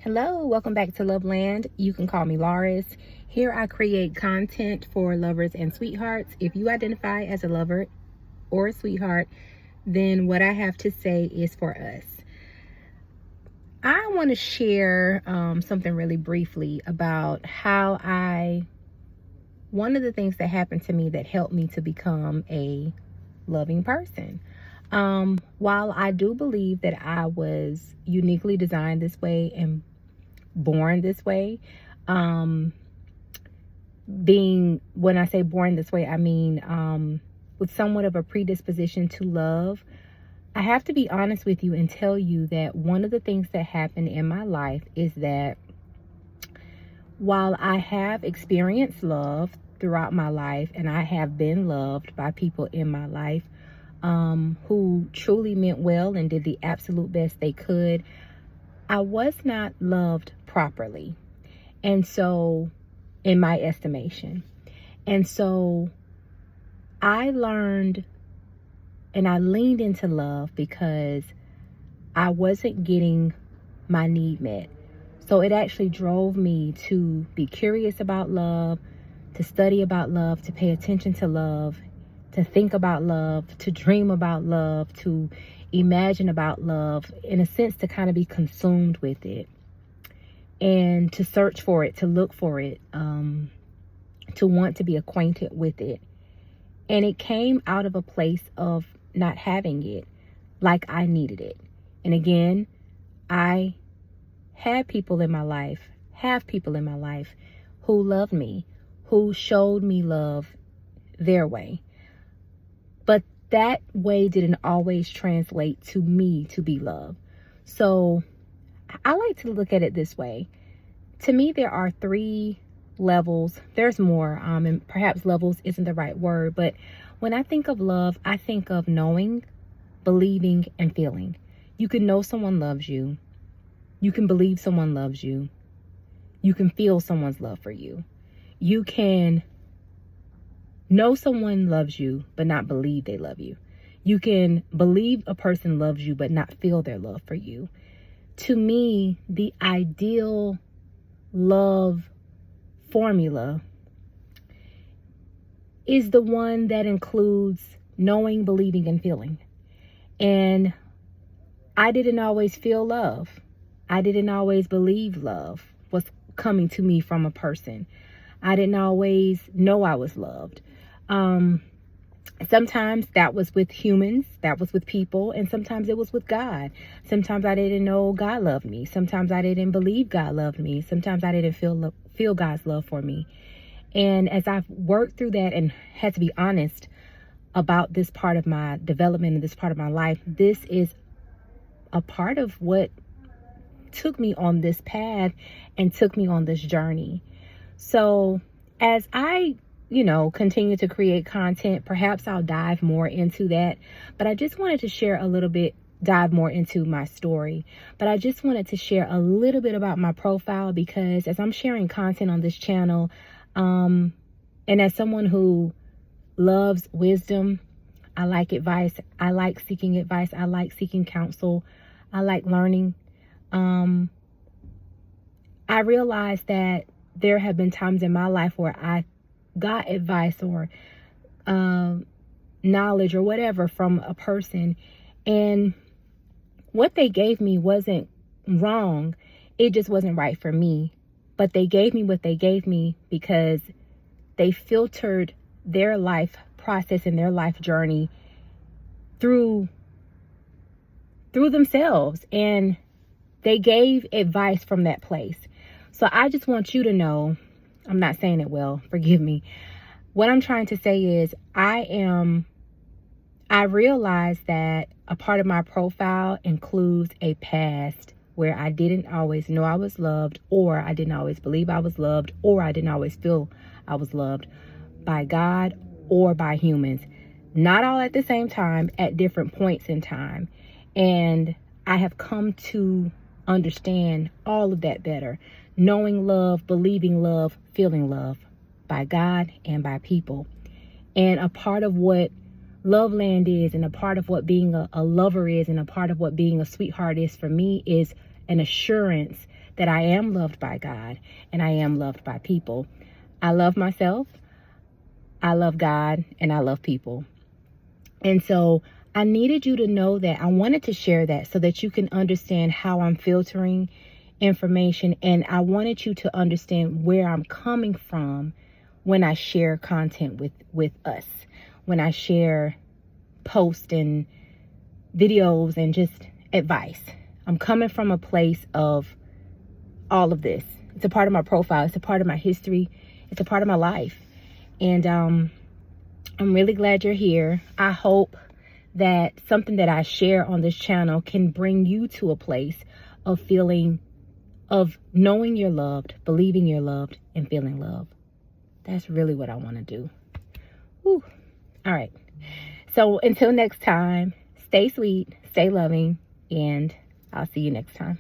Hello, welcome back to Loveland. You can call me LAR'RIS. Here I create content for lovers and sweethearts. If you identify as a lover or a sweetheart, then what I have to say is for us. I want to share something really briefly about one of the things that happened to me that helped me to become a loving person. While I do believe that I was uniquely designed this way and born this way, when I say born this way, I mean with somewhat of a predisposition to love. I have to be honest with you and tell you that one of the things that happened in my life is that while I have experienced love throughout my life and I have been loved by people in my life who truly meant well and did the absolute best they could, I was not loved properly. And so, in my estimation. And so, I learned and I leaned into love because I wasn't getting my need met. So it actually drove me to be curious about love, to study about love, to pay attention to love, to think about love, to dream about love, to imagine about love, in a sense, to kind of be consumed with it and to search for it, to look for it, to want to be acquainted with it. And it came out of a place of not having it like I needed it. And again, I have people in my life who loved me, who showed me love their way. But that way didn't always translate to me to be loved. So I like to look at it this way. To me, there are 3 levels. There's more, and perhaps levels isn't the right word, but when I think of love, I think of knowing, believing, and feeling. You can know someone loves you. You can believe someone loves you. You can feel someone's love for you. You can know someone loves you, but not believe they love you. You can believe a person loves you, but not feel their love for you. To me, the ideal love formula is the one that includes knowing, believing, and feeling. And I didn't always feel love. I didn't always believe love was coming to me from a person. I didn't always know I was loved. Sometimes that was with humans, that was with people, and sometimes it was with God. Sometimes I didn't know God loved me. Sometimes I didn't believe God loved me. Sometimes I didn't feel God's love for me. And as I've worked through that and had to be honest about this part of my development and this part of my life, this is a part of what took me on this path and took me on this journey. So as I continue to create content, perhaps I'll dive more into that. But I just wanted to share a little bit, dive more into my story. But I just wanted to share a little bit about my profile because as I'm sharing content on this channel, and as someone who loves wisdom, I like advice. I like seeking advice. I like seeking counsel. I like learning. I realized that there have been times in my life where I got advice or knowledge or whatever from a person, and what they gave me wasn't wrong. It just wasn't right for me. But they gave me what they gave me because they filtered their life process and their life journey through themselves, and they gave advice from that place. So I just want you to know, I'm not saying it well, forgive me. What I'm trying to say is I realize that a part of my profile includes a past where I didn't always know I was loved, or I didn't always believe I was loved, or I didn't always feel I was loved by God or by humans. Not all at the same time, at different points in time. And I have come to understand all of that better. Knowing love, believing love, feeling love by God and by people. And a part of what Loveland is, and a part of what being a lover is, and a part of what being a sweetheart is for me, is an assurance that I am loved by God and I am loved by people. I love myself, I love God, and I love people. And so I needed you to know that. I wanted to share that so that you can understand how I'm filtering information. And I wanted you to understand where I'm coming from when I share content with us, when I share posts and videos and just advice. I'm coming from a place of all of this. It's a part of my profile. It's a part of my history. It's a part of my life. And I'm really glad you're here. I hope that something that I share on this channel can bring you to a place of feeling, of knowing you're loved, believing you're loved, and feeling love. That's really what I want to do. Whew. All right. So until next time, stay sweet, stay loving, and I'll see you next time.